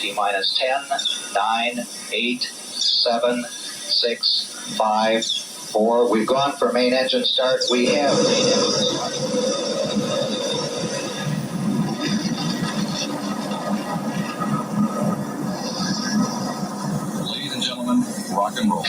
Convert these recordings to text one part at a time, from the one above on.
T minus 10, 9, 8, 7, 6, 5, 4. We've gone for main engine start. We have main engine start. Ladies and gentlemen, rock and roll.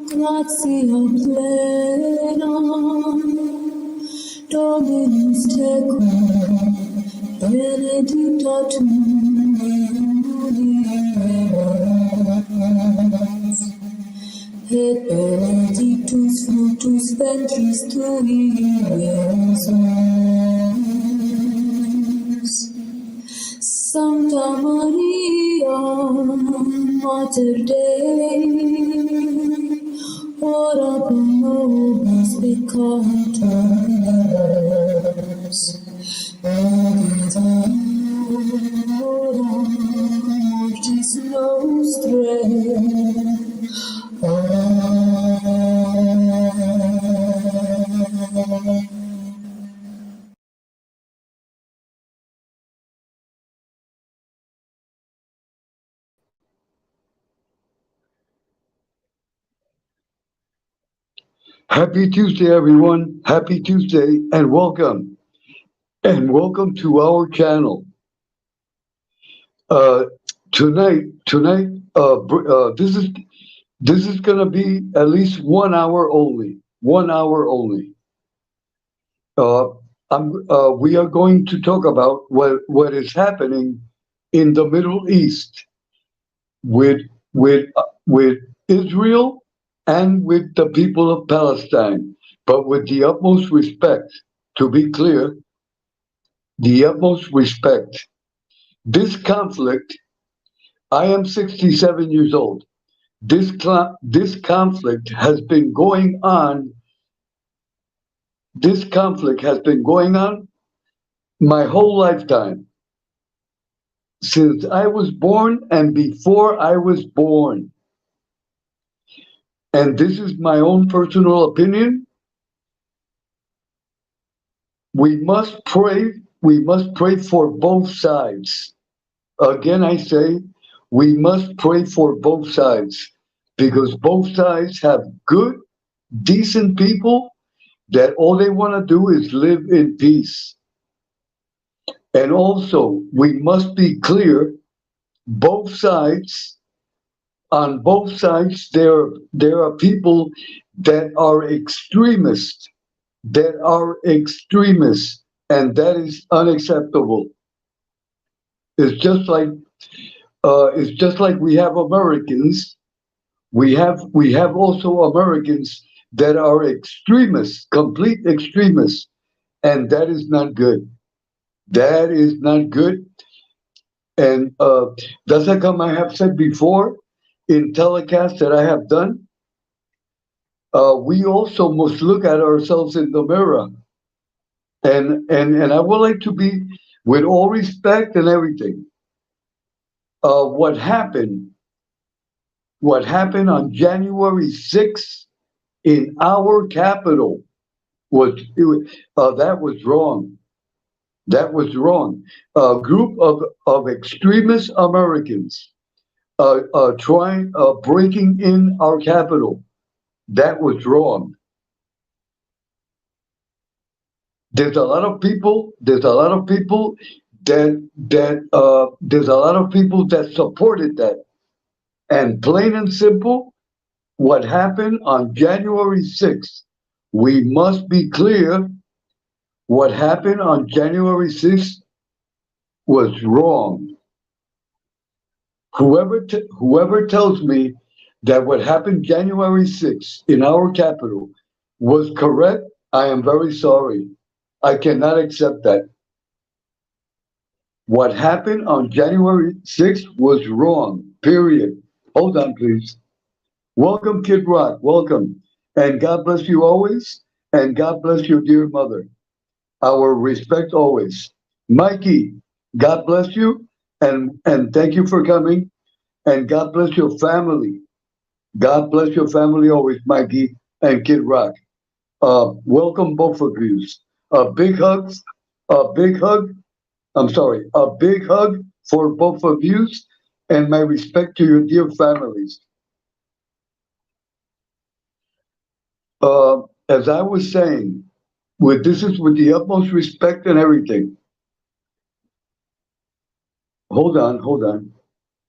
Gratia plena, Dominus tecum, benedicta tu in mulieribus, et benedictus fructus ventris tui, Iesus. Sancta Maria, Mater Dei, ora pro nobis peccatoribus, et hora mortis nostrae. Amen. Happy Tuesday, everyone. Happy Tuesday, and welcome. And welcome to our channel. Tonight, this is gonna be at least 1 hour only. 1 hour only. We are going to talk about what is happening in the Middle East with Israel and with the people of Palestine, but with the utmost respect. To be clear, the utmost respect. This conflict, I am 67 years old. This conflict has been going on. This conflict has been going on my whole lifetime. Since I was born and before I was born. And this is my own personal opinion. We must pray for both sides. Again, I say, we must pray for both sides, because both sides have good, decent people that all they want to do is live in peace. And also, we must be clear, on both sides, there are people that are extremists, and that is unacceptable. It's just like we have Americans. We have also Americans that are extremists, complete extremists, and that is not good. That is not good. And that's like I have said before in telecasts that I have done. We also must look at ourselves in the mirror. And I would like to be, with all respect and everything, what happened on January 6th in our capital that was wrong. That was wrong. A group of extremist Americans breaking in our capital. That was wrong. There's a lot of people. There's a lot of people there's a lot of people that supported that. And plain and simple, what happened on January 6th, we must be clear. What happened on January 6th was wrong. Whoever tells me that what happened January 6th in our capital was correct, I am very sorry. I cannot accept that. What happened on January 6th was wrong, period. Hold on, please. Welcome, Kid Rock. Welcome. And God bless you always. And God bless your dear mother. Our respect always. Mikey, God bless you. And thank you for coming. And God bless your family. God bless your family always, Mikey and Kid Rock. Welcome both of you. A big hug, a big hug. I'm sorry, a big hug for both of you, and my respect to your dear families. As I was saying, this is with the utmost respect and everything. Hold on, hold on.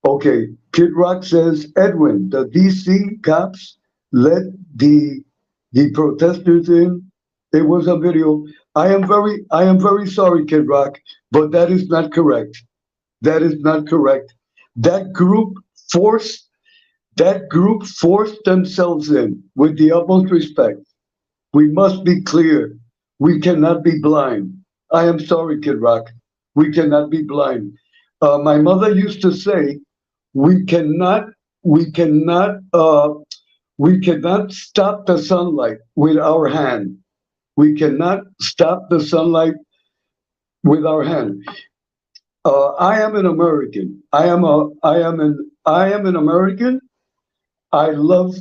Okay, Kid Rock says, Edwin, the DC cops let the protesters in. It was a video. I am very sorry, Kid Rock, but that is not correct. That is not correct. That group forced themselves in with the utmost respect. We must be clear. We cannot be blind. I am sorry, Kid Rock. We cannot be blind. My mother used to say, we cannot, we cannot, uh, we cannot stop the sunlight with our hand. We cannot stop the sunlight with our hand. I am an American. I am an American. I love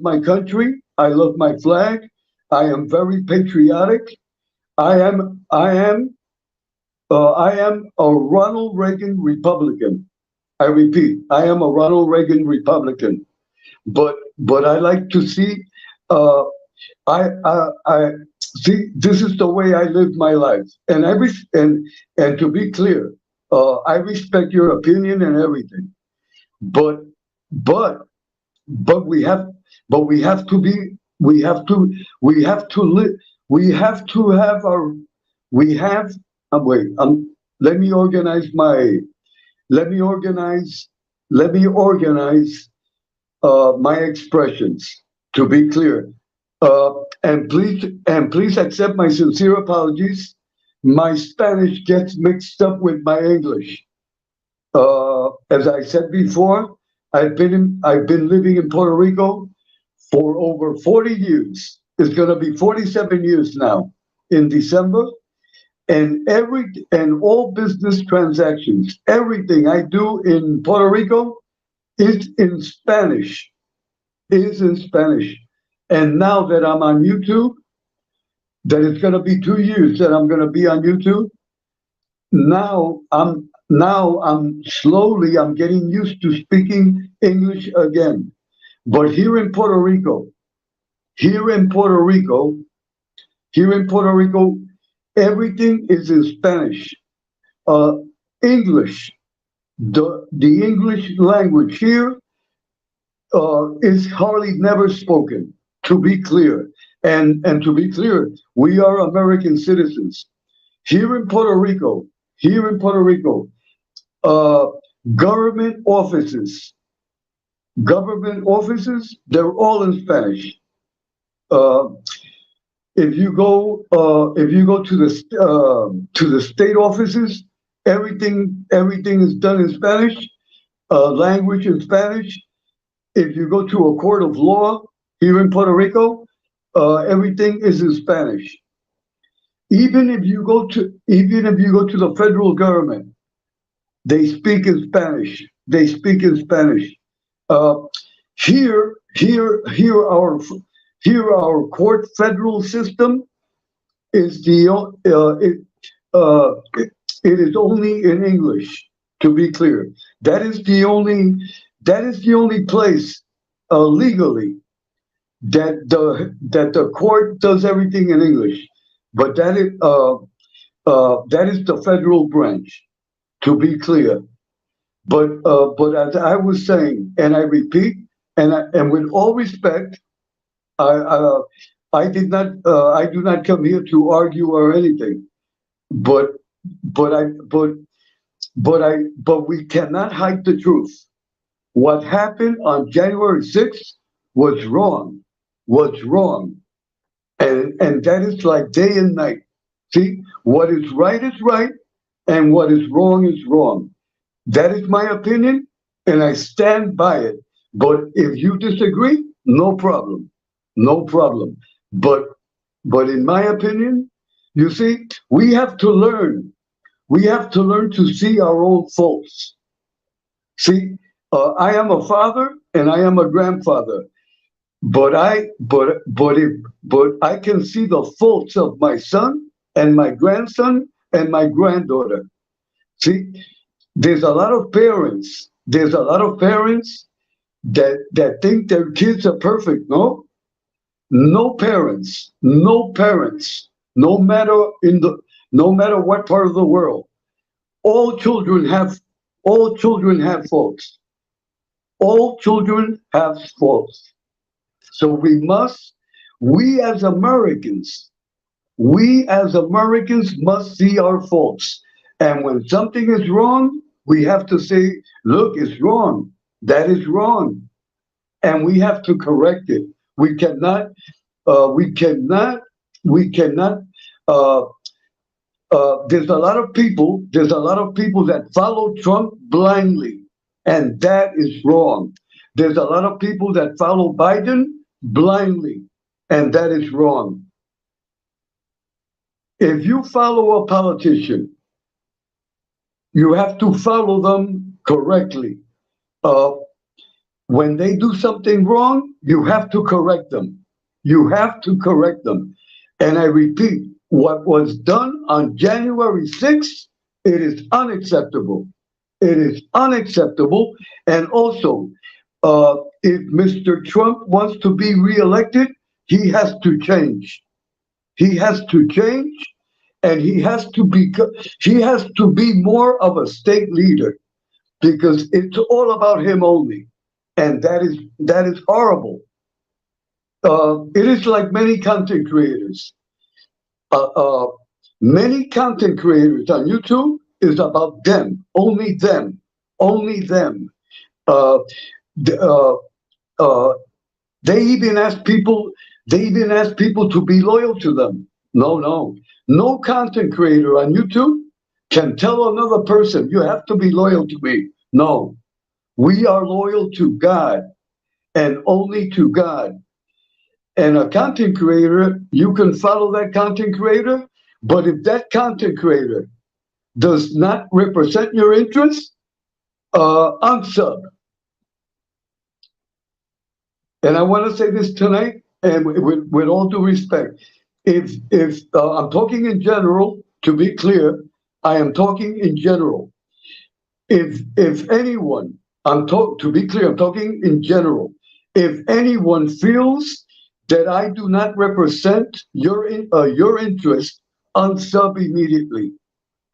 my country. I love my flag. I am very patriotic. I am a Ronald Reagan Republican. I repeat, I am a Ronald Reagan Republican. But I like to see. Uh, I see. This is the way I live my life, and and to be clear, I respect your opinion and everything. But but but we have to be we have to live we have to have our we have wait let me organize my let me organize let me organize my expressions to be clear, uh, and please accept my sincere apologies. My Spanish gets mixed up with my English. As I said before, I've been living in Puerto Rico for over 40 years. It's going to be 47 years now in December. And all business transactions, everything I do in Puerto Rico is in Spanish. Is in Spanish. And now that I'm on YouTube, that it's going to be 2 years that I'm going to be on YouTube. Now I'm slowly I'm getting used to speaking English again. But here in Puerto Rico, here in Puerto Rico, everything is in Spanish. Uh, English, the English language here is hardly never spoken. To be clear, and to be clear, we are American citizens here in Puerto Rico. Here in Puerto Rico, uh, government offices, they're all in Spanish. Uh, if you go to the state offices, everything is done in Spanish, language in Spanish. If you go to a court of law here in Puerto Rico, everything is in Spanish. Even if you go to the federal government, they speak in Spanish. They speak in Spanish. Uh, here, our Here, our court federal system is it is only in English. To be clear, that is the only place legally that the court does everything in English. But that is the federal branch. To be clear, but as I was saying, and I repeat, and with all respect, I I did not I do not come here to argue or anything, but but I but we cannot hide the truth. What happened on January 6th was wrong, was wrong, and that is like day and night. See, what is right, and what is wrong is wrong. That is my opinion, and I stand by it. But if you disagree, no problem, no problem. But in my opinion, you see, we have to learn. We have to learn to see our own faults. See, I am a father and I am a grandfather, but I can see the faults of my son and my grandson and my granddaughter. See, there's a lot of parents. There's a lot of parents that think their kids are perfect. No, no parents, no parents, no matter what part of the world, all children have all children have faults. All children have faults. So we as Americans, must see our faults. And when something is wrong, we have to say, look, it's wrong. That is wrong. And we have to correct it. We cannot, we cannot, we cannot, uh, there's a lot of people that follow Trump blindly, and that is wrong. There's a lot of people that follow Biden blindly, and that is wrong. If you follow a politician, you have to follow them correctly. Uh, when they do something wrong, you have to correct them. You have to correct them. And I repeat, what was done on January 6th, it is unacceptable. It is unacceptable. And also, if Mr. Trump wants to be reelected, he has to change. He has to change, and he has to be more of a state leader, because it's all about him only, and that is horrible. It is like many content creators. Uh, uh, Many content creators on YouTube is about them, only them, only them. Uh, th- uh, uh, they even ask people. They even ask people to be loyal to them. No, no, no content creator on YouTube can tell another person you have to be loyal to me. No, we are loyal to God and only to God. And a content creator, you can follow that content creator, but if that content creator does not represent your interests, unsub. And I want to say this tonight, and with all due respect, if I'm talking in general, to be clear, I am talking in general. If anyone, to be clear, I'm talking in general. If anyone feels that I do not represent your interest, unsub immediately.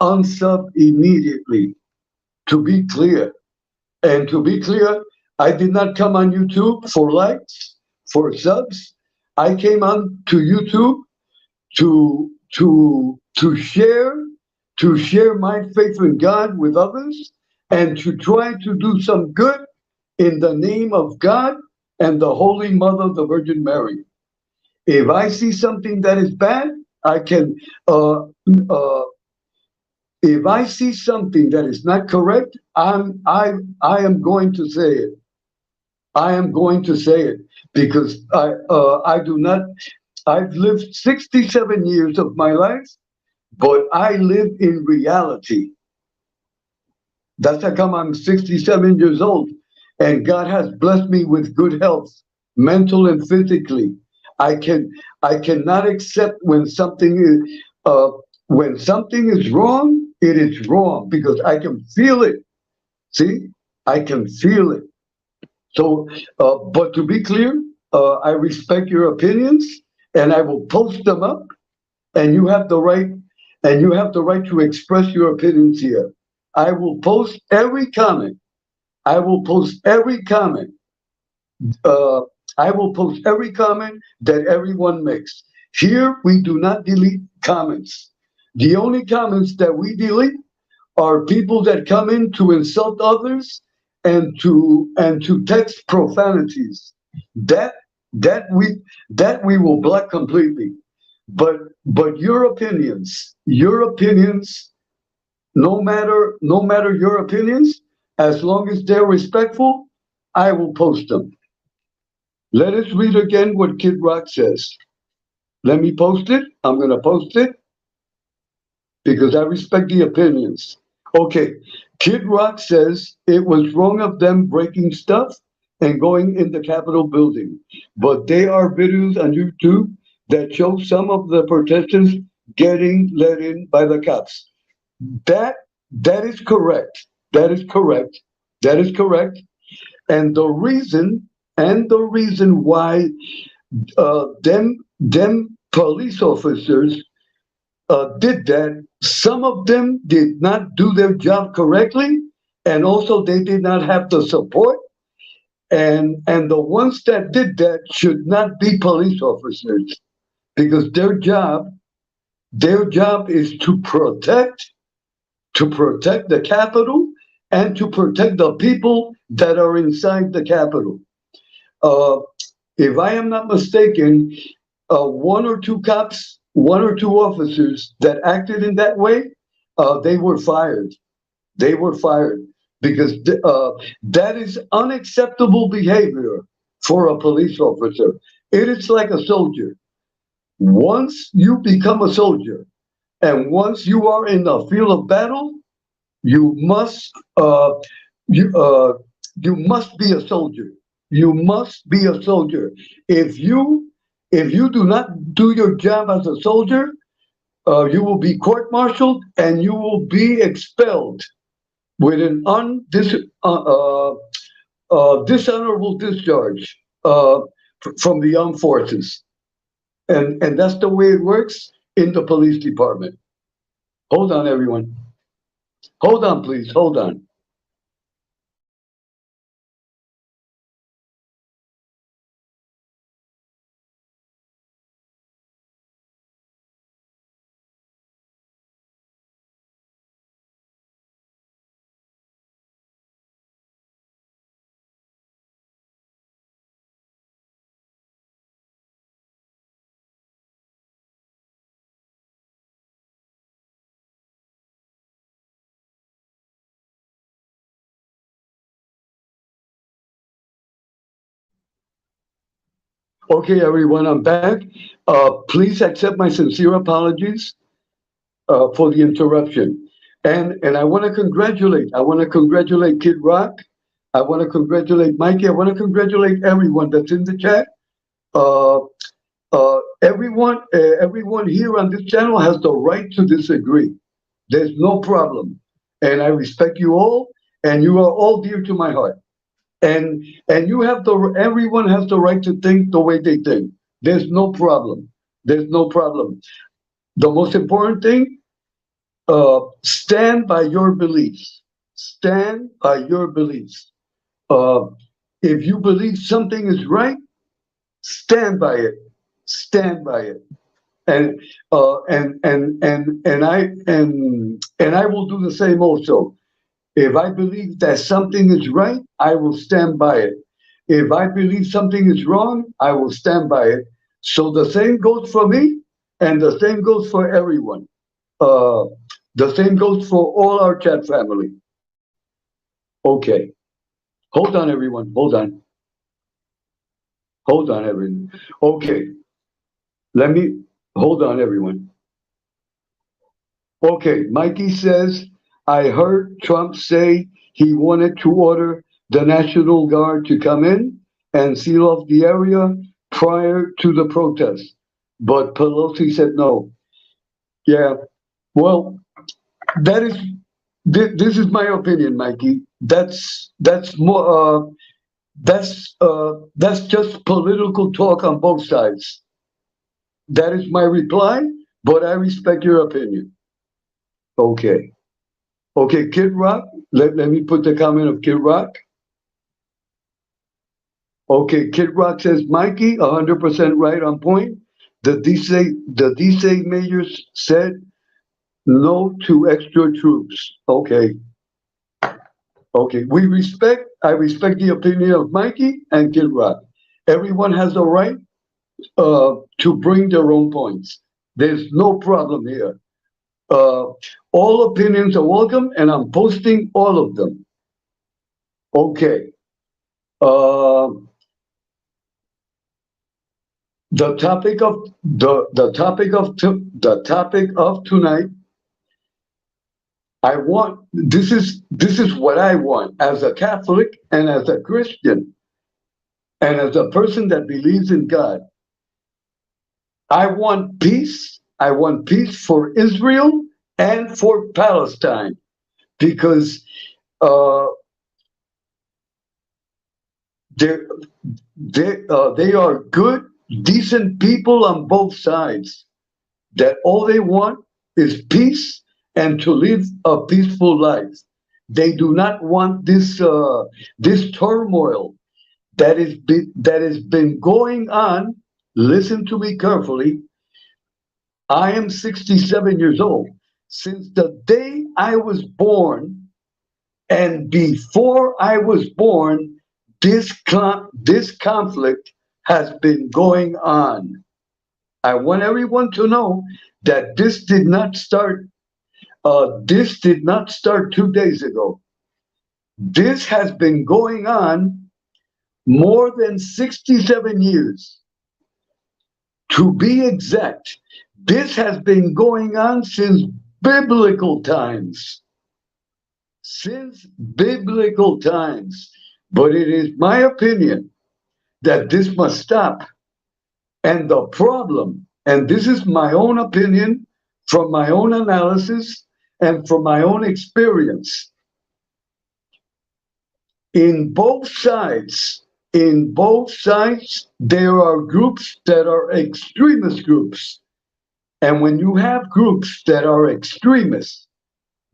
Unsub immediately. To be clear, and to be clear, I did not come on YouTube for likes, for subs. I came on to YouTube to share my faith in God with others, and to try to do some good in the name of God and the Holy Mother, the Virgin Mary. If I see something that is bad, I can. If I see something that is not correct, I am going to say it. I am going to say it, because I do not. I've lived 67 years of my life, but I live in reality. That's how come I'm 67 years old, and God has blessed me with good health, mental and physically. I cannot accept when something is wrong, it is wrong because I can feel it. See, I can feel it. So, but to be clear, I respect your opinions, and I will post them up. And you have the right, and you have the right to express your opinions here. I will post every comment. I will post every comment. Uh, I will post every comment that everyone makes. Here, we do not delete comments. The only comments that we delete are people that come in to insult others and to text profanities. That that we that we will block completely. But your opinions, no matter your opinions, as long as they're respectful, I will post them. Let us read again what Kid Rock says. Let me post it. I'm gonna post it because I respect the opinions. Okay, Kid Rock says it was wrong of them breaking stuff and going in the Capitol building, but there are videos on YouTube that show some of the protesters getting let in by the cops. That that is correct. That is correct. That is correct. And the reason why them police officers did that. Some of them did not do their job correctly, and also they did not have the support. And the ones that did that should not be police officers because their job is to protect the Capitol and to protect the people that are inside the Capitol. Uh, if I am not mistaken, one or two officers that acted in that way, they were fired. They were fired because that is unacceptable behavior for a police officer. It is like a soldier. Once you become a soldier and once you are in the field of battle, you must you you must be a soldier. You must be a soldier. If you do not do your job as a soldier, you will be court-martialed and you will be expelled with an dishonorable discharge from the armed forces. And that's the way it works in the police department. Hold on, everyone. Hold on, please. Hold on. Okay, everyone, I'm back. Please accept my sincere apologies for the interruption. And I want to congratulate Kid Rock. I want to congratulate Mikey. I want to congratulate everyone that's in the chat. Uh, everyone here on this channel has the right to disagree. There's no problem, and I respect you all, and you are all dear to my heart. And everyone has the right to think the way they think. There's no problem. There's no problem. The most important thing, stand by your beliefs. Stand by your beliefs. Uh, if you believe something is right, stand by it. Stand by it. And I will do the same also. If I believe that something is right, I will stand by it. If I believe something is wrong, I will stand by it. So the same goes for me, and the same goes for everyone. Uh, the same goes for all our chat family. Okay. Hold on, everyone. Hold on. Hold on, everyone. Okay. Let me hold on, everyone. Okay. Mikey says, I heard Trump say he wanted to order the National Guard to come in and seal off the area prior to the protest, but Pelosi said no. Yeah, well, that is this is my opinion, Mikey. That's more that's just political talk on both sides. That is my reply, but I respect your opinion. Okay. Okay, Kid Rock. Let me put the comment of Kid Rock. Okay, Kid Rock says, Mikey, 100% right on point. The DC mayors said no to extra troops. Okay. Okay. I respect the opinion of Mikey and Kid Rock. Everyone has a right to bring their own points. There's no problem here. Uh, all opinions are welcome, and I'm posting all of them. Okay. Uh, the topic of the topic of tonight. I want this is what I want as a Catholic and as a Christian and as a person that believes in God. I want peace. I want peace for Israel and for Palestine because uh, they're, they are good, decent people on both sides. That all they want is peace and to live a peaceful life. They do not want this turmoil that has been going on. Listen to me carefully. I am 67 years old. Since the day I was born and before I was born, this conflict has been going on. I want everyone to know that this did not start. This did not start 2 days ago. This has been going on more than 67 years. To be exact, this has been going on since biblical times. Since biblical times. But it is my opinion that this must stop. And the problem, and this is my own opinion from my own analysis and from my own experience, in both sides, there are groups that are extremist groups. And when you have groups that are extremists,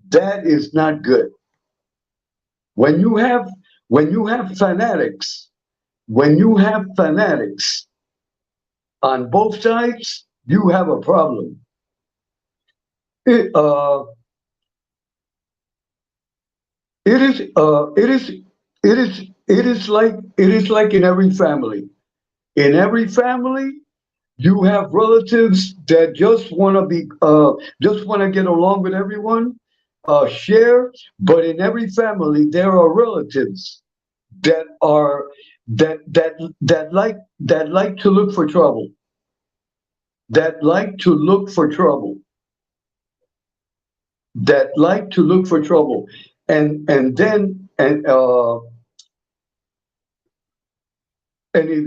that is not good. When you have fanatics, on both sides, you have a problem. It, uh, it is it is it is it is like in every family. In every family, you have relatives that just want to get along with everyone, share. But in every family, there are relatives that are that like to look for trouble. That like to look for trouble. That like to look for trouble. And if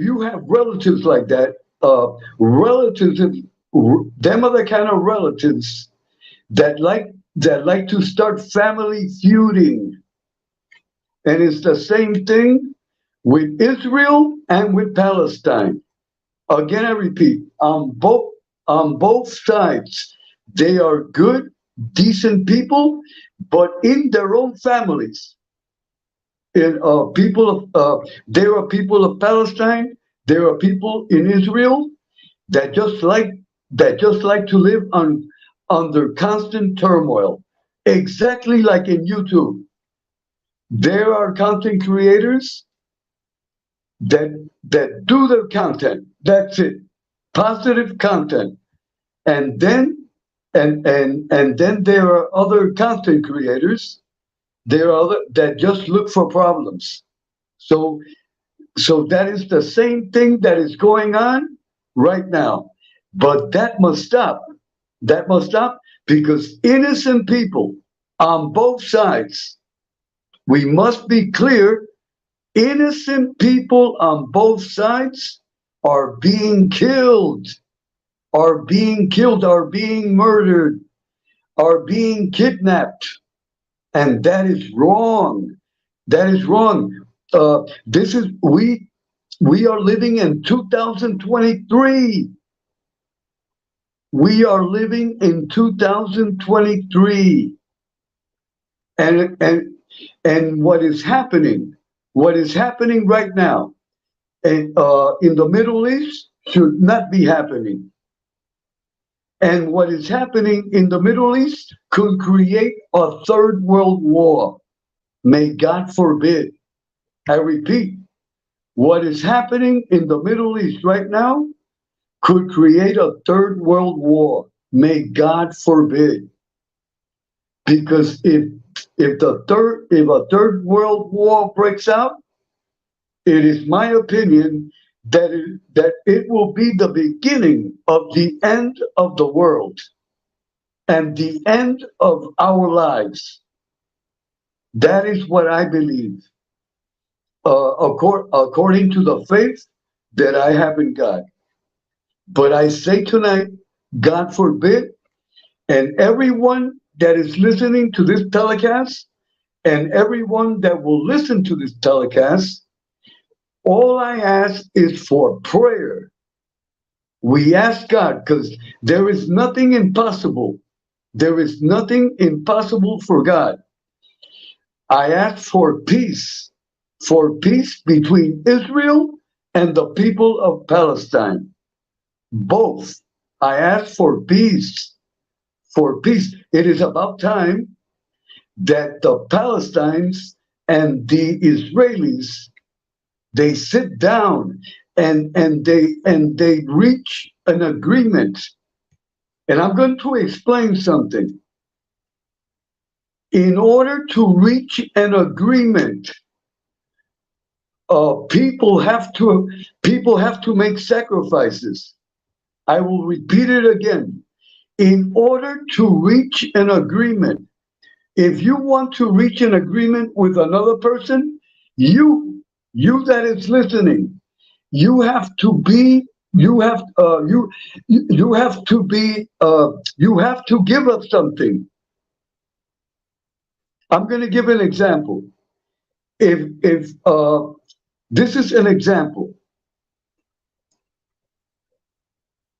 you have relatives like that, relatives, them are the kind of relatives that like to start family feuding. And it's the same thing with Israel and with Palestine. Again, I repeat, on both sides, they are good, decent people, but in their own families. There are people of Palestine. There are people in Israel that just like to live under constant turmoil. Exactly like in YouTube, there are content creators that do their content. That's it, positive content, and then there are other content creators. There are other that just look for problems. So that is the same thing that is going on right now. But that must stop. That must stop because innocent people on both sides, we must be clear, innocent people on both sides are being killed, are being killed, are being murdered, are being kidnapped. And that is wrong. That is wrong. This is we are living in 2023. We are living in 2023. And what is happening right now in the Middle East should not be happening. And what is happening in the Middle East could create a third world war. May God forbid. I repeat, what is happening in the Middle East right now could create a third world war. May God forbid. Because if a third world war breaks out, it is my opinion that it will be the beginning of the end of the world and the end of our lives. That is what I believe, according to the faith that I have in God. But I say tonight, God forbid, and everyone that is listening to this telecast, and everyone that will listen to this telecast, all I ask is for prayer. We ask God because there is nothing impossible. There is nothing impossible for God. I ask for peace between Israel and the people of Palestine. Both. I ask for peace, for peace. It is about time that the Palestinians and the Israelis, they sit down and they reach an agreement. And I'm going to explain something. In order to reach an agreement, people have to make sacrifices. I will repeat it again. In order to reach an agreement, if you want to reach an agreement with another person, you that is listening, you have to be you have you have to be you have to give up something. I'm going to give an example. If this is an example,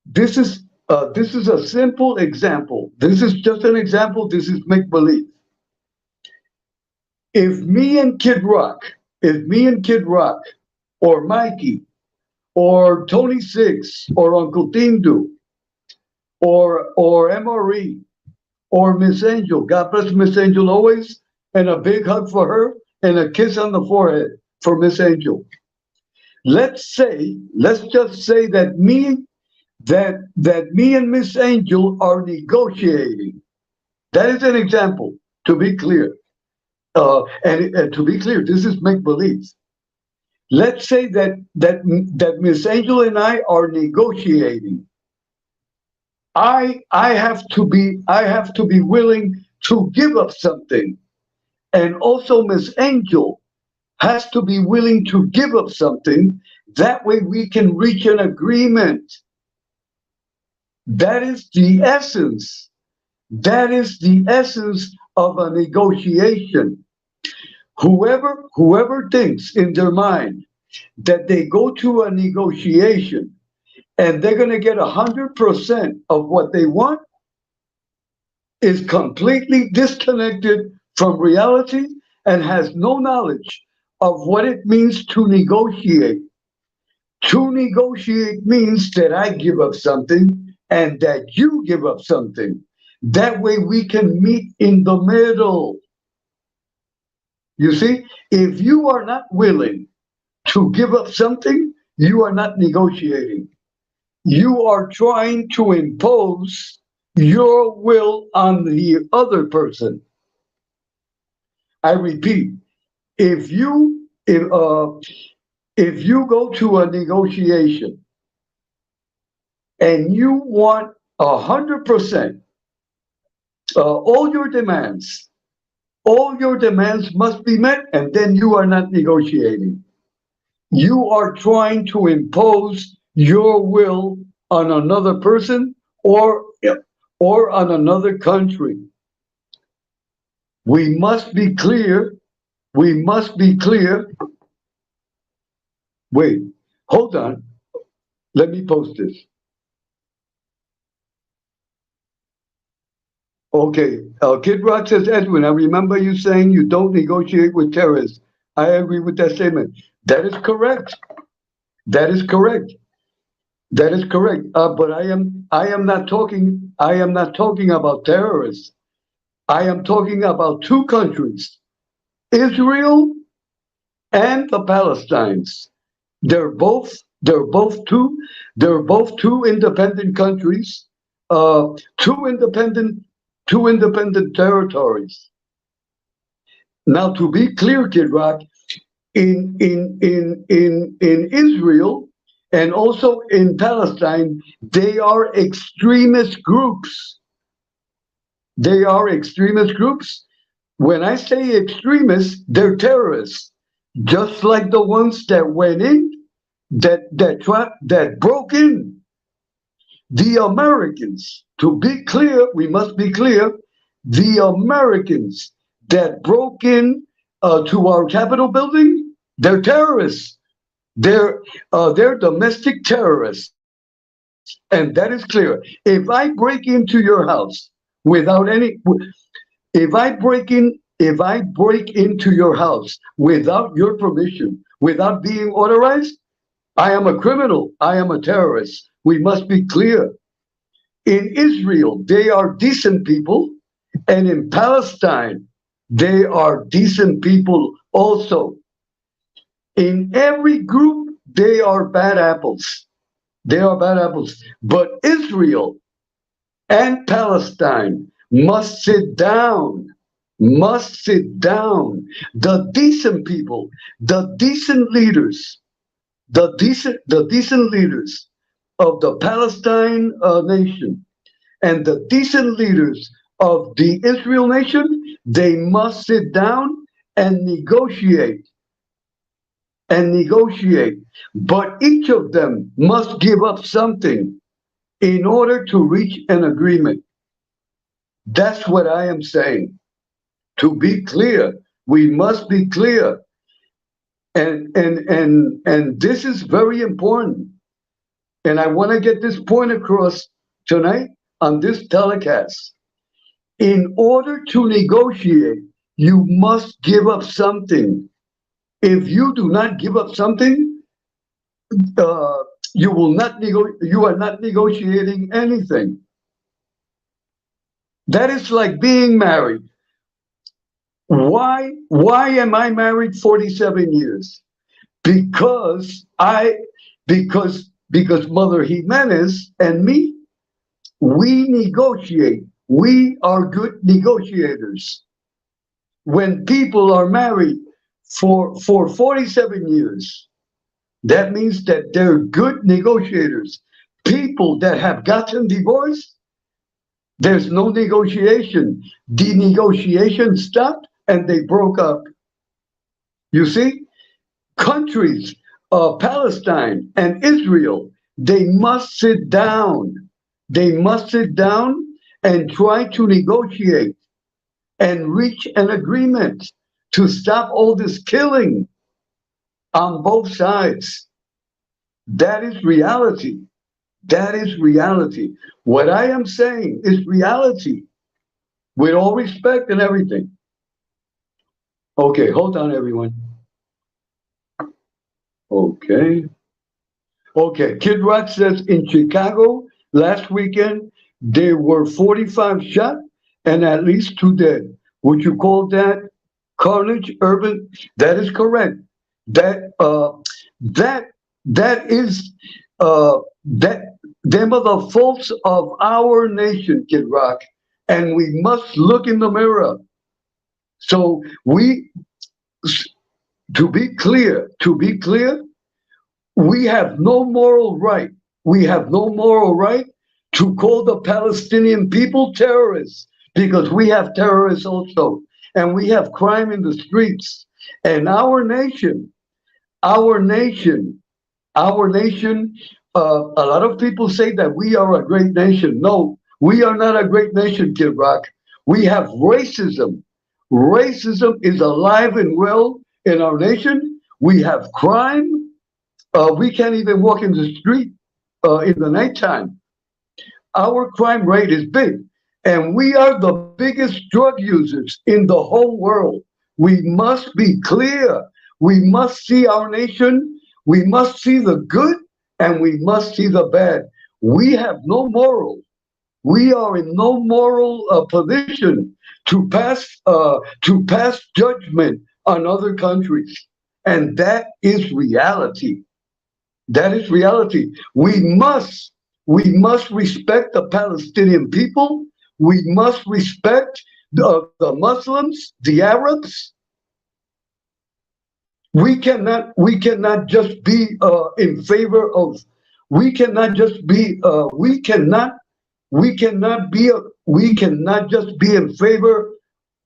this is a simple example. This is just an example. This is make believe. If me and Kid Rock, or Mikey, or Tony Six, or Uncle Tindu, or MRE, or Miss Angel, God bless Miss Angel always, and a big hug for her, and a kiss on the forehead for Miss Angel. Let's just say that me and Miss Angel are negotiating. That is an example, to be clear. And to be clear, this is make believe. Let's say that Miss Angel and I are negotiating. I have to be willing to give up something, and also Miss Angel has to be willing to give up something. That way we can reach an agreement. That is the essence. That is the essence of a negotiation. Whoever thinks in their mind that they go to a negotiation and they're going to get 100% of what they want is completely disconnected from reality and has no knowledge of what it means to negotiate. To negotiate means that I give up something and that you give up something. That way we can meet in the middle. You see, if you are not willing to give up something, you are not negotiating. You are trying to impose your will on the other person. I repeat, if you go to a negotiation and you want 100%, all your demands must be met, and then you are not negotiating. You are trying to impose your will on another person or on another country. We must be clear. We must be clear. Wait, hold on. Let me post this. Okay, Kid Rock says, Edwin, I remember you saying you don't negotiate with terrorists. I agree with that statement. That is correct. That is correct. That is correct. But I am not talking about terrorists. I am talking about two countries, Israel and the Palestinians. They're both two independent countries, uh, two independent two independent territories. Now, to be clear, Kid Rock, in Israel and also in Palestine, they are extremist groups. They are extremist groups. When I say extremists, they're terrorists, just like the ones that went in, that broke in. The Americans, to be clear, we must be clear, the Americans that broke in to our Capitol building, they're terrorists. They're domestic terrorists, and that is clear. If I break into your house without any, if I break into your house without your permission, without being authorized, I am a criminal. I am a terrorist. We must be clear. In Israel, they are decent people, and in Palestine, they are decent people also. In every group, they are bad apples. They are bad apples. But Israel and Palestine must sit down, must sit down. The decent people, the decent leaders, the decent leaders of the Palestine nation and the decent leaders of the Israel nation, they must sit down and negotiate. But each of them must give up something in order to reach an agreement. That's what I am saying. To be clear, we must be clear. And this is very important. And I want to get this point across tonight on this telecast. In order to negotiate, you must give up something. If you do not give up something, uh, you are not negotiating anything. That is like being married. Why am I married 47 years? Because because Mother Jimenez and me, we negotiate. We are good negotiators. When people are married for 47 years, that means that they're good negotiators. People that have gotten divorced, there's no negotiation. The negotiation stopped and they broke up. You see, countries, Palestine and Israel, they must sit down. They must sit down and try to negotiate and reach an agreement to stop all this killing on both sides. That is reality. That is reality. What I am saying is reality, with all respect and everything. Okay, hold on, everyone. Okay. Okay, Kid Rock says in Chicago last weekend, there were 45 shot and at least 2 dead. Would you call that carnage urban? That is correct. That that that is that them are the faults of our nation, Kid Rock, and we must look in the mirror. So to be clear, we have no moral right. We have no moral right to call the Palestinian people terrorists because we have terrorists also, and we have crime in the streets. And our nation, our nation A lot of people say that we are a great nation. No, we are not a great nation, Kid Rock. We have racism. Racism is alive and well in our nation. We have crime. We can't even walk in the street in the nighttime. Our crime rate is big, and we are the biggest drug users in the whole world. We must be clear. We must see our nation. We must see the good, and we must see the bad. We have no moral. We are in no moral position to pass judgment on other countries, and that is reality. That is reality. We must respect the Palestinian people. We must respect the Muslims, the Arabs. We cannot just be in favor of. We cannot just be. We cannot just be in favor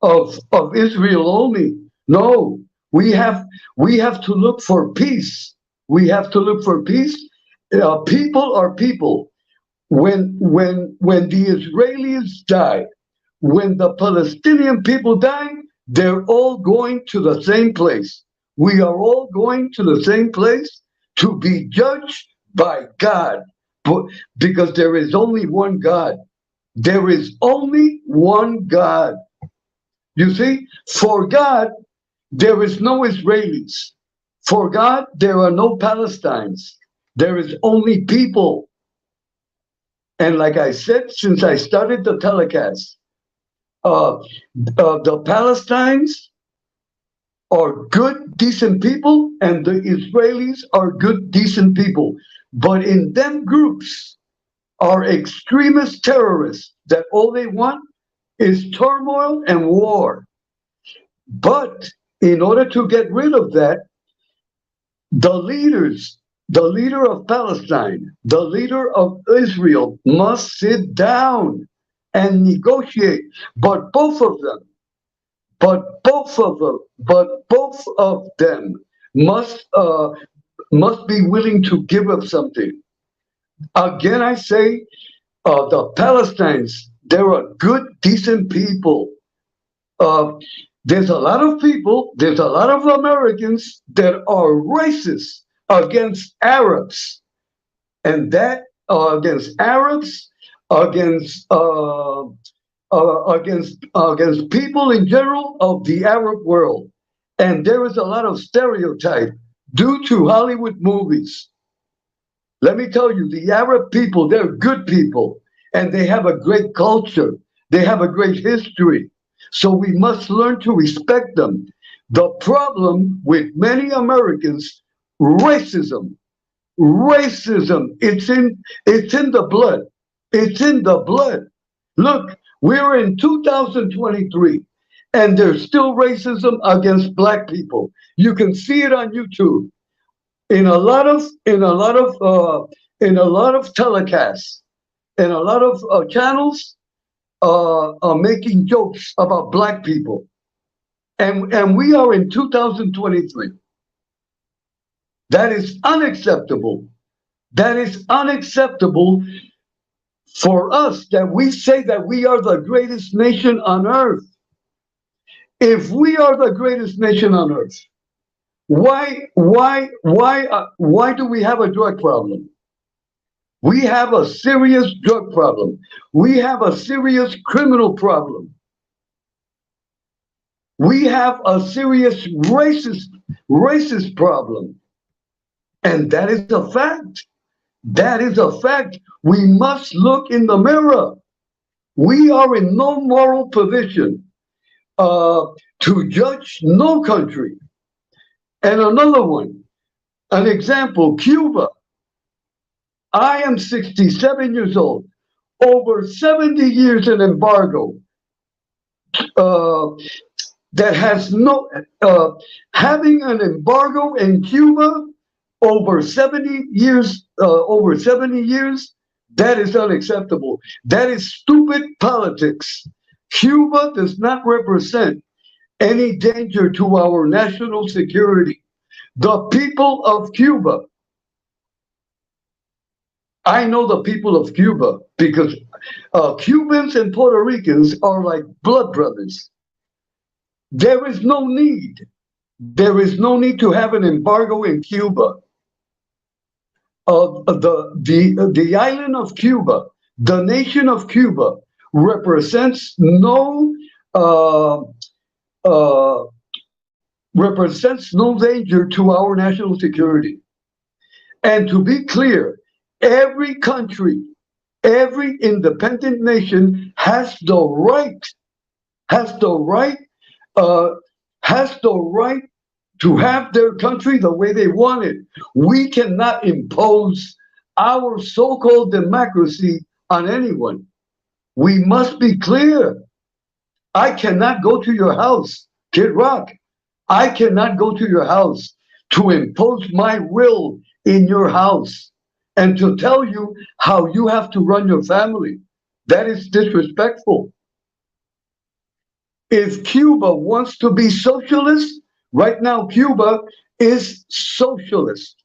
of Israel only. No, we have to look for peace. We have to look for peace. People are people. When the Israelis die, when the Palestinian people die, they're all going to the same place. We are all going to the same place to be judged by God. Because there is only one God. There is only one God. You see, for God, there is no Israelis. For God, there are no Palestines. There is only people. And like I said, since I started the telecast, the Palestinians are good, decent people, and the Israelis are good, decent people. But in them groups are extremist terrorists that all they want is turmoil and war. But in order to get rid of that, the leaders, the leader of Palestine, the leader of Israel must sit down and negotiate. But both of them, but both of them must be willing to give up something. Again, I say, the Palestinians, they're a good, decent people. Uh, there's a lot of people, there's a lot of Americans that are racist against Arabs, and that against Arabs, against against people in general of the Arab world. And there is a lot of stereotype due to Hollywood movies. Let me tell you, the Arab people, they're good people, and they have a great culture. They have a great history. So we must learn to respect them. The problem with many Americans, racism. Racism, it's in the blood. It's in the blood. Look, we're in 2023, and there's still racism against black people. You can see it on YouTube in a lot of telecasts, in a lot of channels are making jokes about black people, and we are in 2023. That is unacceptable. That is unacceptable for us that we say that we are the greatest nation on earth. If we are the greatest nation on earth, why do we have a drug problem? We have a serious drug problem. We have a serious criminal problem. We have a serious racist problem. And that is a fact. That is a fact. We must look in the mirror. We are in no moral position to judge no country. And another one, an example, Cuba. I am 67 years old. Over 70 years in embargo. Uh, that has no having an embargo in Cuba over 70 years, that is unacceptable. That is stupid politics. Cuba does not represent any danger to our national security. The people of Cuba, I know the people of Cuba because Cubans and Puerto Ricans are like blood brothers. There is no need. There is no need to have an embargo in Cuba. The island of Cuba, the nation of Cuba, represents uh, uh, represents no danger to our national security. And to be clear, every country, every independent nation has the right, uh, has the right to have their country the way they want it. We cannot impose our so-called democracy on anyone. We must be clear. I cannot go to your house, Kid Rock. I cannot go to your house to impose my will in your house and to tell you how you have to run your family. That is disrespectful. If Cuba wants to be socialist, right now Cuba is socialist,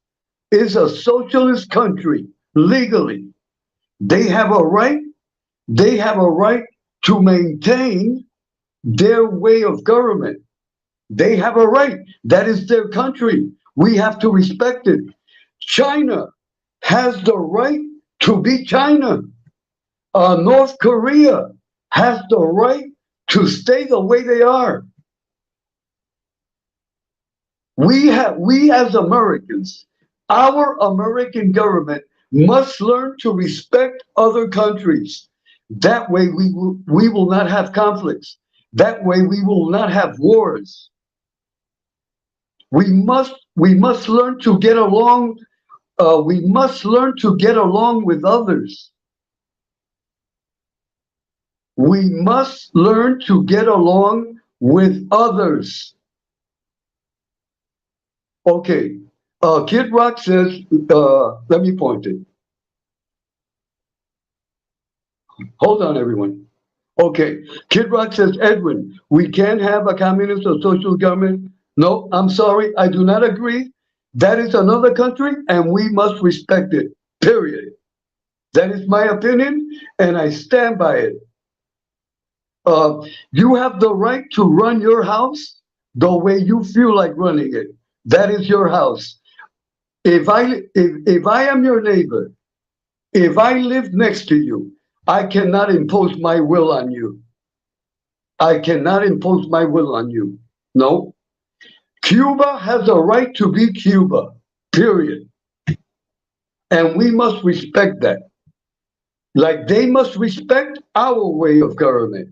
is a socialist country legally. They have a right, they have a right to maintain their way of government. They have a right. That is their country. We have to respect it. China has the right to be China. North Korea has the right to stay the way they are. We as Americans, our American government must learn to respect other countries. That way we will not have conflicts. That way we will not have wars. We must learn to get along. We must learn to get along with others. We must learn to get along with others. Okay. Kid Rock says, let me point it. Hold on, everyone. Okay. Kid Rock says, Edwin, we can't have a communist or social government. No, I'm sorry. I do not agree. That is another country, and we must respect it, period. That is my opinion, and I stand by it. You have the right to run your house the way you feel like running it. That is your house. If I am your neighbor, if I live next to you, I cannot impose my will on you. I cannot impose my will on you. No. Cuba has a right to be Cuba, period. And we must respect that. Like they must respect our way of government.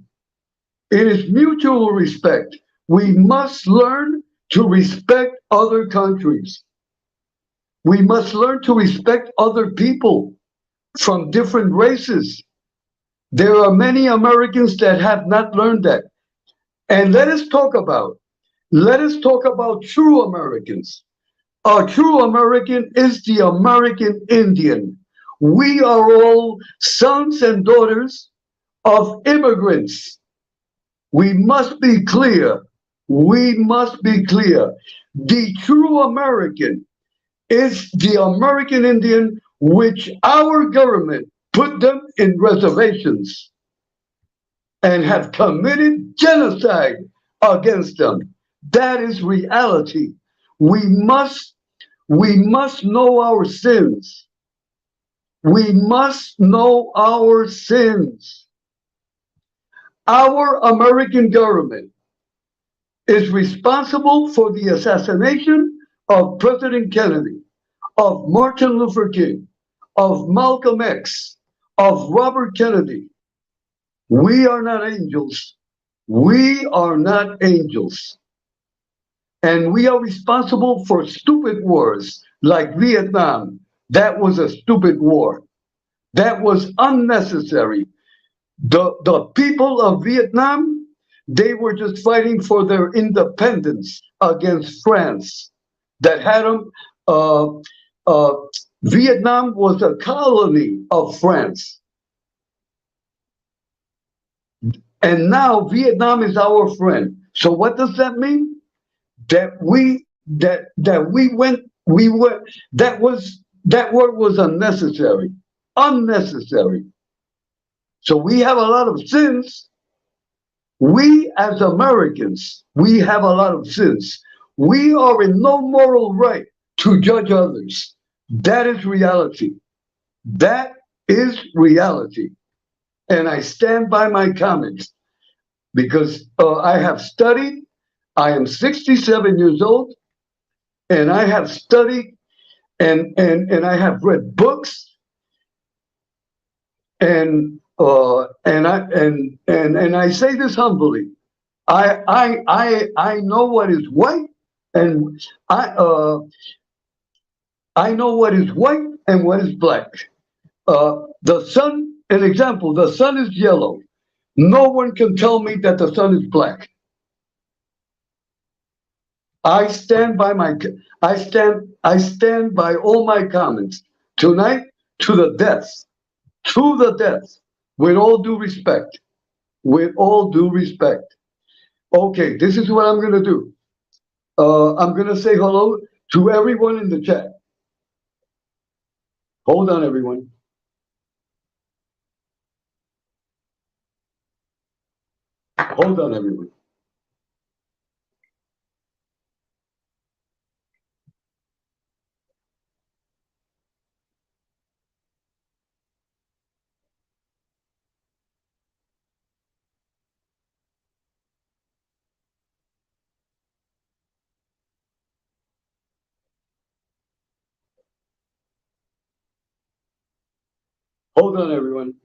It is mutual respect. We must learn to respect other countries. We must learn to respect other people from different races. There are many Americans that have not learned that. And let us talk about true Americans. A true American is the American Indian. We are all sons and daughters of immigrants. We must be clear. We must be clear. The true American is the American Indian, which our government put them in reservations and have committed genocide against them. That is reality. We must know our sins. We must know our sins. Our American government is responsible for the assassination of President Kennedy, of Martin Luther King, of Malcolm X, of Robert Kennedy. We are not angels. We are not angels. And we are responsible for stupid wars like Vietnam. That was a stupid war. That was unnecessary. The people of Vietnam, they were just fighting for their independence against France that had them. Vietnam was a colony of France. And now Vietnam is our friend. So what does that mean? That we went that war was unnecessary. unnecessary. So we have a lot of sins. We as Americans, we have a lot of sins. We are in no moral right to judge others. That is reality. That is reality. And I stand by my comments because I have studied. I am 67 years old, and I have studied and I have read books, and I say this humbly. I know what is white, and I know what is white and what is black. The sun, an example, the sun is yellow. No one can tell me that the sun is black. I stand by all my comments tonight to the death, to the death, with all due respect, with all due respect. Okay, this is what I'm gonna do. I'm gonna say hello to everyone in the chat. Hold on, everyone. Hold on, everyone. Hold on, everyone.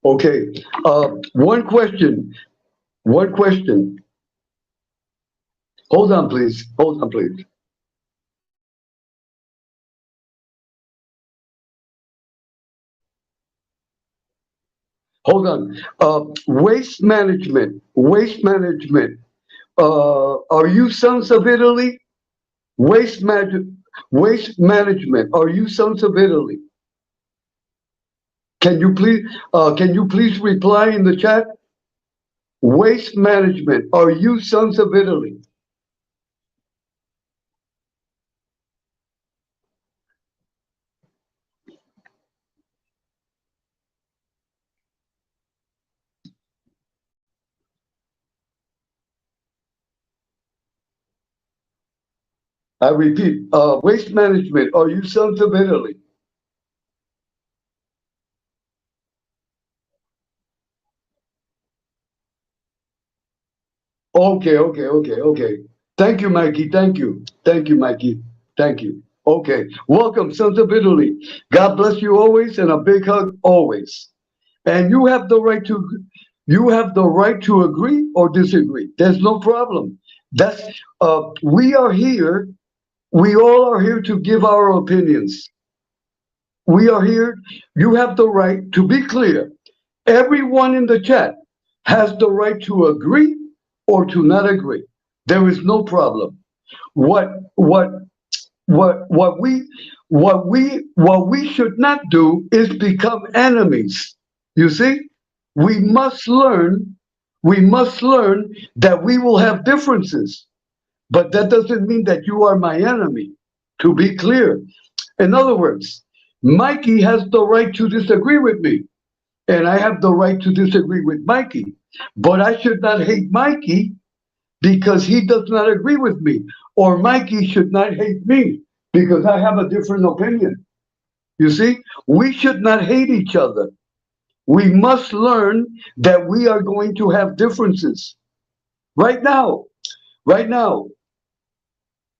Okay. One question. One question. Hold on, please. Hold on, please. Hold on. Waste management. Waste management. Are you sons of Italy? Waste management. Waste management. Are you sons of Italy? Can you please reply in the chat? Waste management. Are you sons of Italy? I repeat, waste management. Are you sons of Italy? Okay. Thank you, Mikey. Thank you. Thank you, Mikey. Thank you. Okay. Welcome, sons of Italy. God bless you always, and a big hug always. And you have the right to agree or disagree. There's no problem. That's we are here. We all are here to give our opinions. We are here. You have the right to be clear. Everyone in the chat has the right to agree or to not agree. There is no problem. What what what we should not do is become enemies. You see, we must learn. We must learn that we will have differences, but that doesn't mean that you are my enemy. To be clear, in other words, Mikey has the right to disagree with me, and I have the right to disagree with Mikey. But I should not hate Mikey because he does not agree with me, or Mikey should not hate me because I have a different opinion. You see, we should not hate each other. We must learn that we are going to have differences. Right now, right now,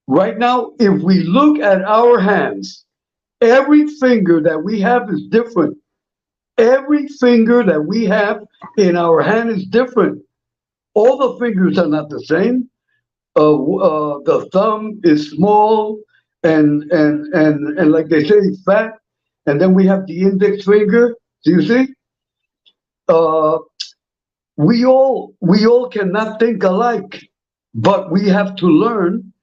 right now, if we look at our hands, every finger that we have is different. Every finger that we have in our hand is different. All the fingers are not the same. The thumb is small and like they say, fat. And then we have the index finger. Do you see? Uh, we all cannot think alike, but we have to learn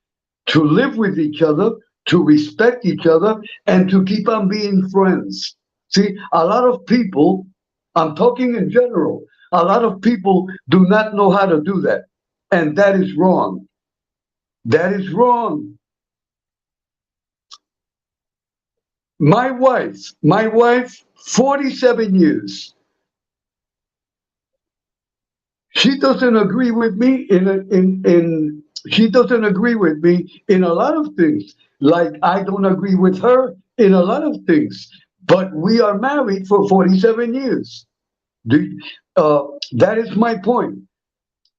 to live with each other, to respect each other, and to keep on being friends. See, a lot of people, I'm talking in general, a lot of people do not know how to do that. And that is wrong. That is wrong. My wife, 47 years. She doesn't agree with me in she doesn't agree with me in a lot of things. Like I don't agree with her in a lot of things. But we are married for 47 years. Do, uh, that is my point.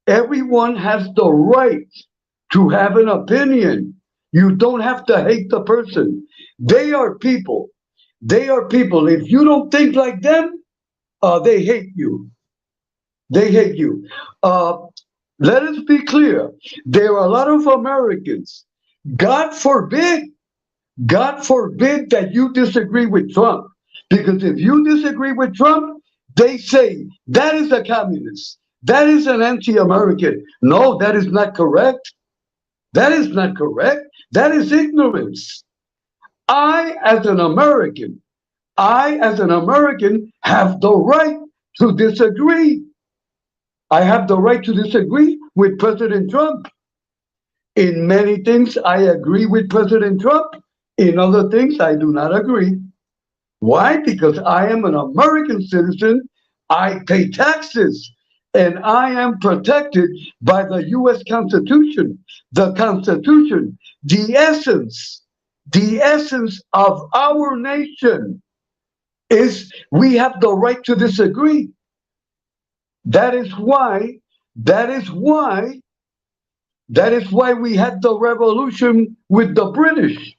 Everyone has the right to have an opinion. You don't have to hate the person. They are people. They are people. If you don't think like them, they hate you. They hate you. Uh, let us be clear. There are a lot of Americans. God forbid, God forbid that you disagree with Trump. Because if you disagree with Trump, they say that is a communist. That is an anti American. No, that is not correct. That is not correct. That is ignorance. I, as an American, I, as an American, have the right to disagree. I have the right to disagree with President Trump. In many things, I agree with President Trump. In other things, I do not agree. Why? Because I am an American citizen. I pay taxes and I am protected by the U.S. Constitution. The Constitution, the essence of our nation is we have the right to disagree. That is why, that is why, that is why we had the revolution with the British,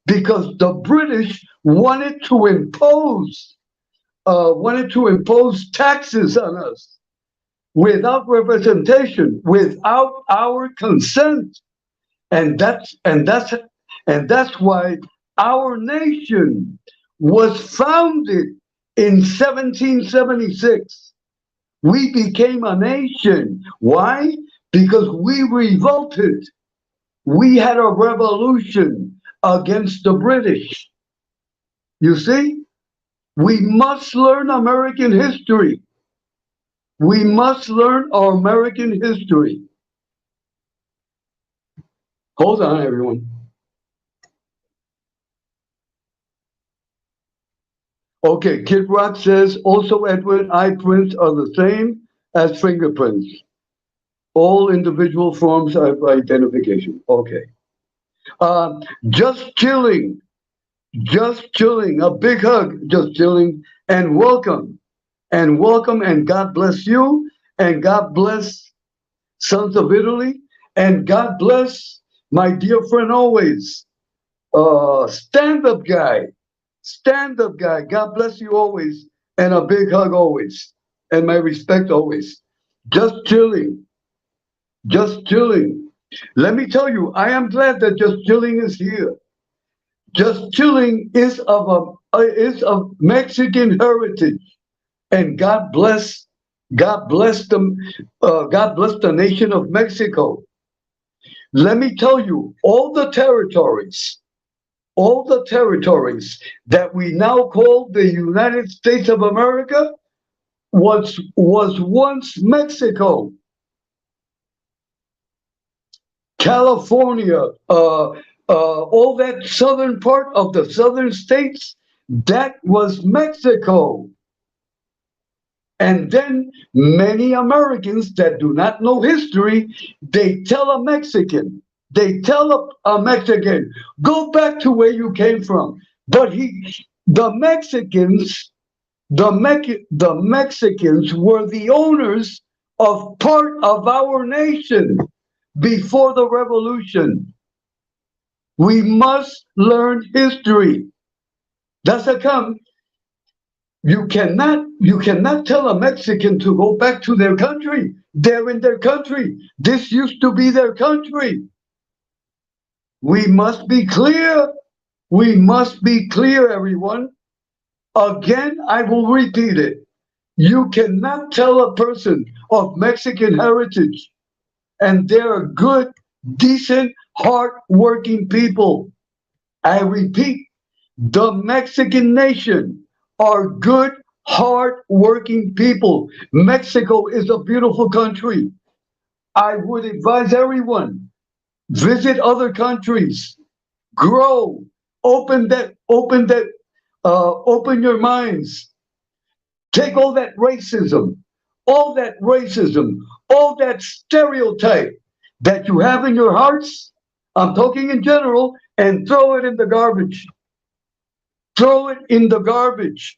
because the British wanted to impose taxes on us without representation, without our consent. And that's why our nation was founded in 1776. We became a nation. Why? Because we revolted. We had a revolution against the British. You see, we must learn American history. We must learn our American history. Hold on, everyone. Okay, Kid Rock says also Edwin eye prints are the same as fingerprints. All individual forms of identification. Okay. Just chilling. Just chilling. A big hug. Just chilling. And welcome. And welcome. And God bless you. And God bless Sons of Italy. And God bless my dear friend always. Stand-up guy. Stand-up guy. God bless you always. And a big hug always. And my respect always. Just chilling. Just chilling. Let me tell you, I am glad that Just Chilling is here. Just Chilling is of Mexican heritage, and God bless them, God bless the nation of Mexico. Let me tell you, all the territories that we now call the United States of America was once Mexico. California, all that southern part of the southern states, that was Mexico. And then many Americans that do not know history, they tell a Mexican, go back to where you came from. But the Mexicans, the Mexicans were the owners of part of our nation before the revolution. We must learn history. That's a come. You cannot tell a Mexican to go back to their country. They're in their country. This used to be their country. We must be clear. We must be clear, everyone. Again, I will repeat it. You cannot tell a person of Mexican heritage, and they're good, decent, hard-working people. I repeat, the Mexican nation are good, hard-working people. Mexico is a beautiful country. I would advise everyone, visit other countries, grow, open your minds. Take all that racism, all that stereotype that you have in your hearts. I'm talking in general, and throw it in the garbage. Throw it in the garbage.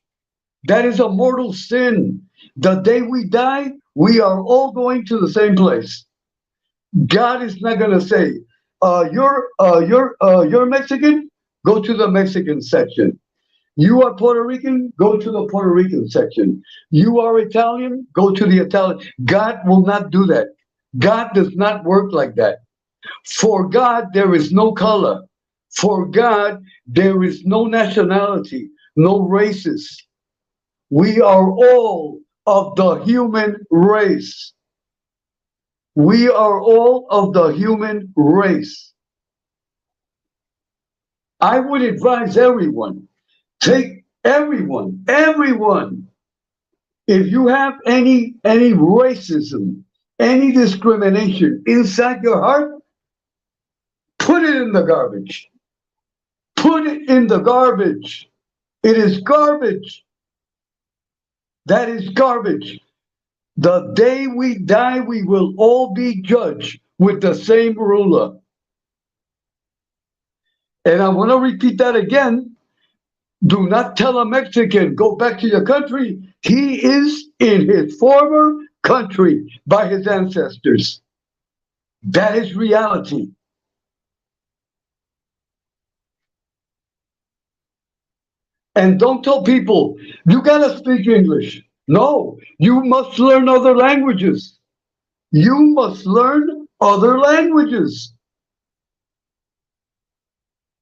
That is a mortal sin. The day we die, we are all going to the same place. God is not going to say, you're Mexican, go to the Mexican section. You are Puerto Rican, go to the Puerto Rican section. You are Italian, go to the Italian. God will not do that. God does not work like that. For God, there is no color. For God, there is no nationality, no races. We are all of the human race. We are all of the human race. I would advise everyone, take everyone. If you have any racism, any discrimination inside your heart, put it in the garbage. Put it in the garbage. It is garbage. That is garbage. The day we die, we will all be judged with the same ruler. And I want to repeat that again. Do not tell a Mexican, go back to your country. He is in his former country by his ancestors. That is reality. And don't tell people, you gotta speak English. No, you must learn other languages. You must learn other languages.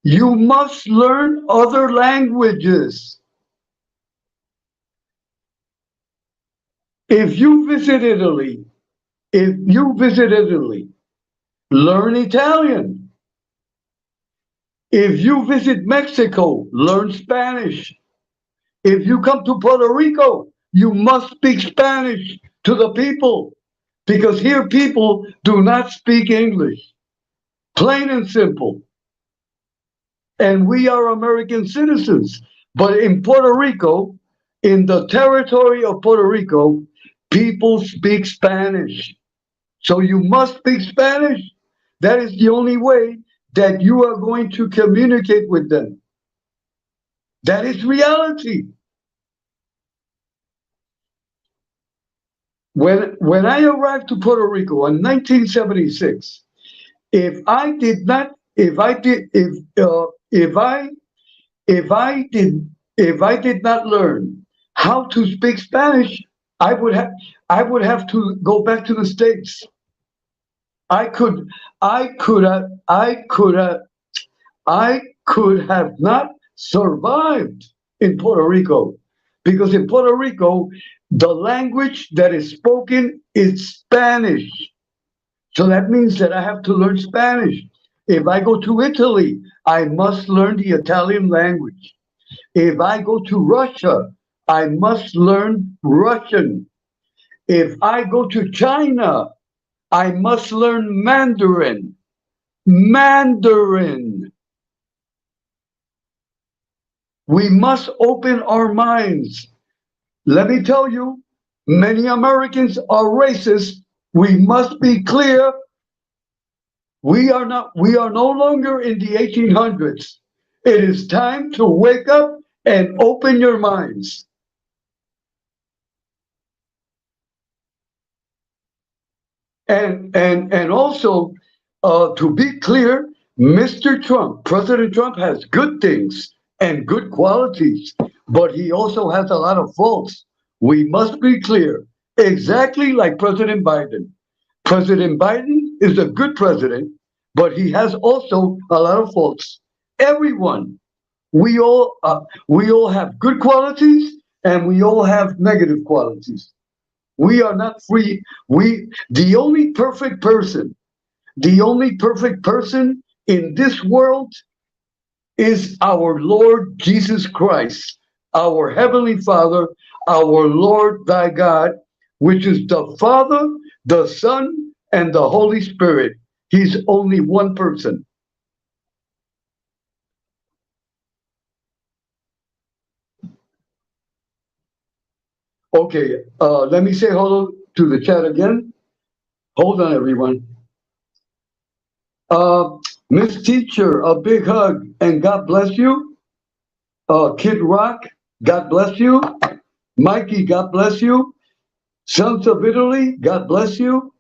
You must learn other languages. If you visit Italy, learn Italian. If you visit Mexico, learn Spanish. If you come to Puerto Rico, you must speak Spanish to the people, because here people do not speak English. Plain and simple. And we are American citizens. But in Puerto Rico, in the territory of Puerto Rico, people speak Spanish. So you must speak Spanish. That is the only way that you are going to communicate with them. That is reality. When I arrived to Puerto Rico in 1976, if I did not, if I did, if I did not learn how to speak Spanish, I would have to go back to the States. I could I could have I could have I could have not survived in Puerto Rico, because in Puerto Rico the language that is spoken is Spanish. So that means that I have to learn Spanish. If I go to Italy, I must learn the Italian language. If I go to Russia, I must learn Russian. If I go to China, I must learn Mandarin. Mandarin. We must open our minds. Let me tell you, many Americans are racist. We must be clear. We are no longer in the 1800s. It is time to wake up and open your minds. And also, to be clear, Mr. Trump, President Trump has good things and good qualities, but he also has a lot of faults. We must be clear, exactly like President Biden. President Biden is a good president, but he has also a lot of faults. Everyone, we all have good qualities and we all have negative qualities. We are not free. The only perfect person, the only perfect person in this world is our Lord Jesus Christ, our Heavenly Father, our Lord thy God, which is the Father, the Son, and the Holy Spirit. He's only one person. Okay, let me say hello to the chat again. Hold on, everyone. Uh, Miss Teacher, a big hug and God bless you. Kid Rock, God bless you. Mikey, God bless you. Sons of Italy, God bless you.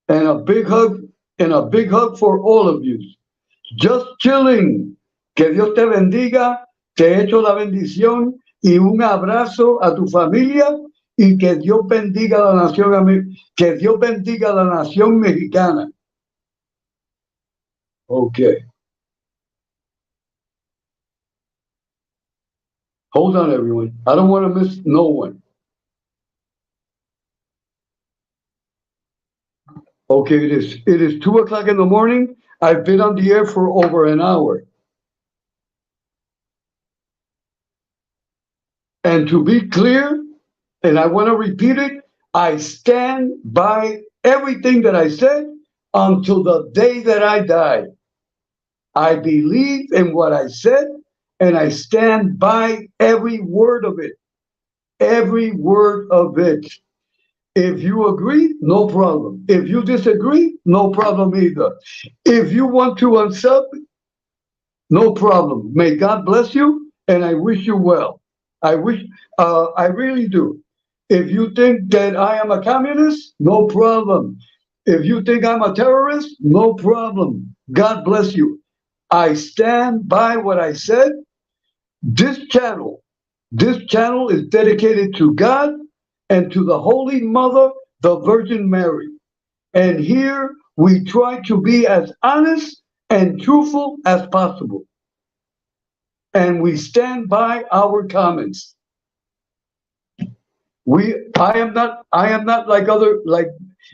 And a big hug, for all of you. Just chilling. Que Dios te bendiga. Te echo la bendición y un abrazo a tu familia y que Dios bendiga la nación, que Dios bendiga la nación mexicana. Okay. Hold on, everyone. I don't want to miss no one. Okay, it is 2 o'clock in the morning. I've been on the air for over an hour. And to be clear, and I want to repeat it, I stand by everything that I said until the day that I die. I believe in what I said, and I stand by every word of it. Every word of it. If you agree, no problem. If you disagree, no problem either. If you want to unsub, no problem. May God bless you, and I wish you well. I really do. If you think that I am a communist, no problem. If you think I'm a terrorist, no problem. God bless you. I stand by what I said. This channel is dedicated to God and to the Holy Mother, the Virgin Mary. And here we try to be as honest and truthful as possible. And we stand by our comments. I am not like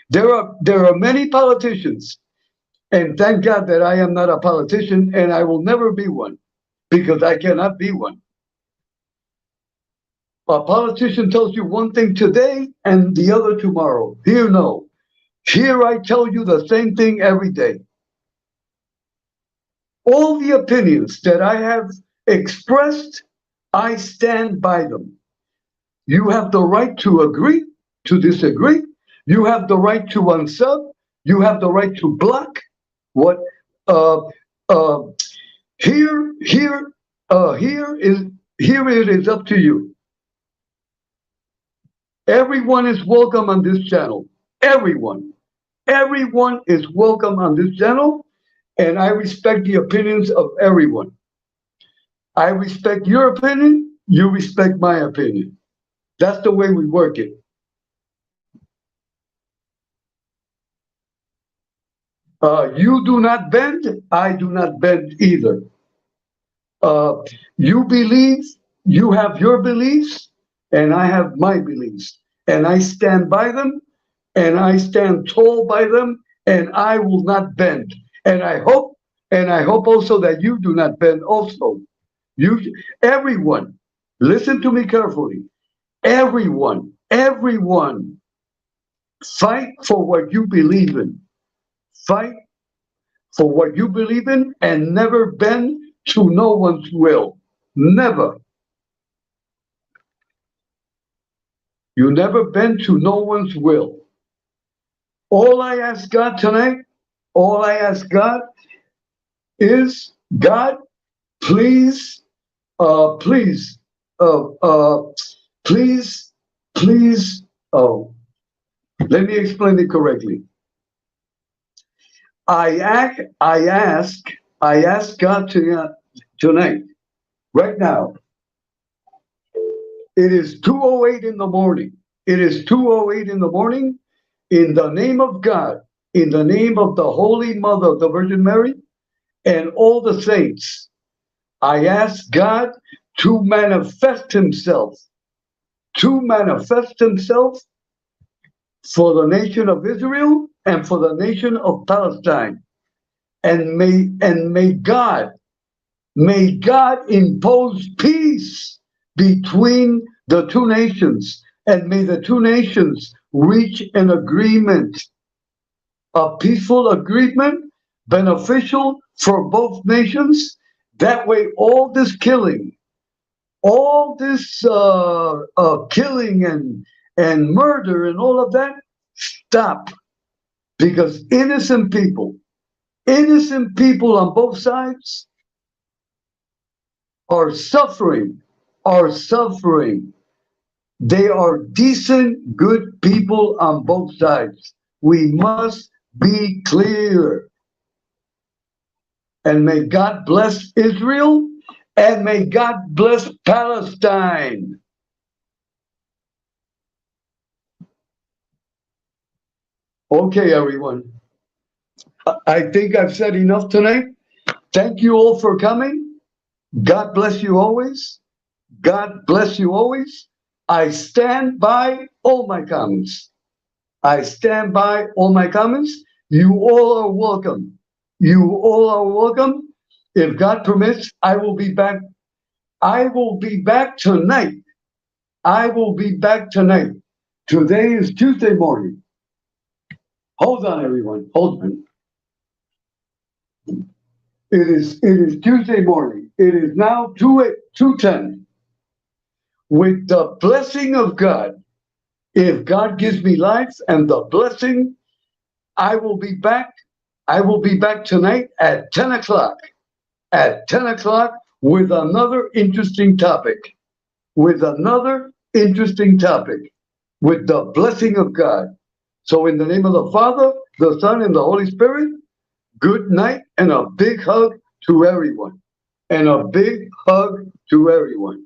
there are many politicians, and thank God that I am not a politician and I will never be one because I cannot be one. A politician tells you one thing today and the other tomorrow. Here, no. Here I tell you the same thing every day. All the opinions that I have expressed, I stand by them. You have the right to agree, to disagree. You have the right to unsub. You have the right to block. What uh, uh, here it is up to you. Everyone is welcome on this channel. Everyone is welcome on this channel, and I respect the opinions of everyone. I respect your opinion. You respect my opinion. That's the way we work it. You do not bend, I do not bend either. You believe, you have your beliefs, and I have my beliefs. And I stand by them, and I stand tall by them, and I will not bend. And I hope also that you do not bend also. Everyone, listen to me carefully. Everyone, fight for what you believe in. Fight for what you believe in and never bend to no one's will. Never. You never bend to no one's will. All I ask God tonight, is God, please, please, uh, uh, please, please, oh, let me explain it correctly. I ask God tonight, right now, It is 2:08 in the morning. It is 2:08 in the morning. In the name of God, in the name of the Holy Mother, the Virgin Mary, and all the saints, I ask God to manifest Himself, to manifest Himself for the nation of Israel and for the nation of Palestine. And may God impose peace between the two nations, and may the two nations reach an agreement, a peaceful agreement beneficial for both nations. That way, all this killing, all this killing and murder and all of that stop, because innocent people on both sides are suffering, are suffering. They are decent, good people on both sides. We must be clear. And may God bless Israel, and may God bless Palestine. Okay, everyone. I think I've said enough tonight. Thank you all for coming. God bless you always. God bless you always. I stand by all my comments. I stand by all my comments. You all are welcome. You all are welcome. If God permits, I will be back. I will be back tonight. I will be back tonight. Today is Tuesday morning. Hold on, everyone. Hold on. It is Tuesday morning. It is now 2:10. With the blessing of God, if God gives me life and the blessing, I will be back. I will be back tonight at 10 o'clock. At 10 o'clock with another interesting topic. With another interesting topic. With the blessing of God. So in the name of the Father, the Son, and the Holy Spirit, good night and a big hug to everyone. And a big hug to everyone.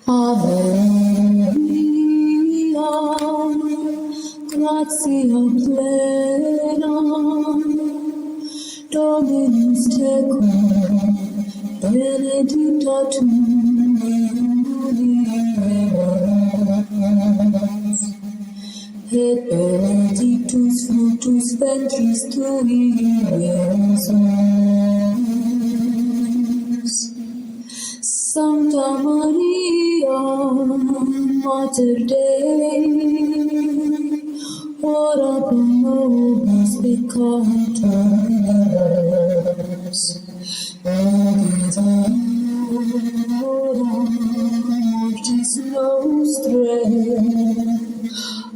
Ave Maria, gratia plena, Dominus tecum, benedicta tu in mulieribus, et benedictus fructus ventris tui, Iesus. Sancta Maria, Mater Dei, ora pro nobis peccatoribus, et hora mortis nostrae.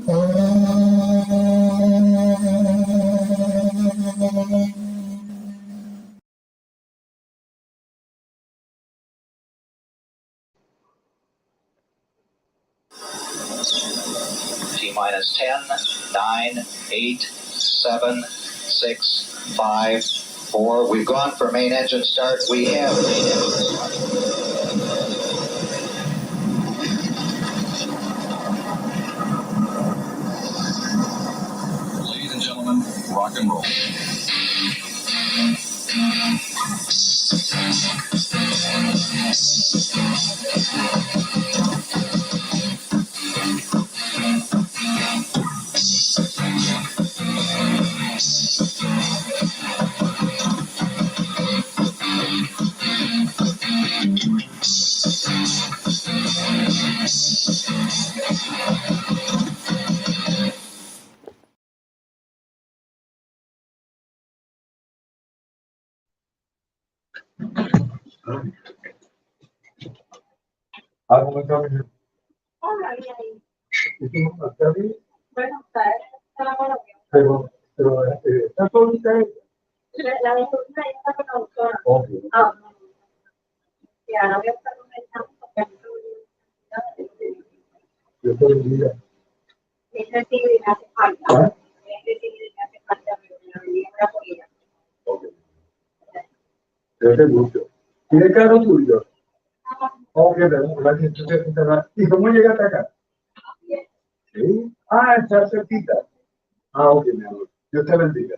Amen. T-minus 10, 9, 8, 7, 6, 5, 4. We've gone for main engine start. We have main engine start. Ladies and gentlemen, rock and roll. Hola, bien. Bueno, está la mano bien. ¿Está solita ella? La de Julina ya está con la autora. Ok. Ah, no. Y ahora voy a estar con el campo porque Yo te bendiga. ese sí me hace falta. ¿Ah? Ese sí me hace falta, pero la venía para apoyar. Ok. Yo te mucho. ¿Tiene carro tuyo? Ok, gracias. ¿Y cómo llegaste acá? Sí. Ah, está cerquita. Ah, ok, mi amor. Dios te bendiga.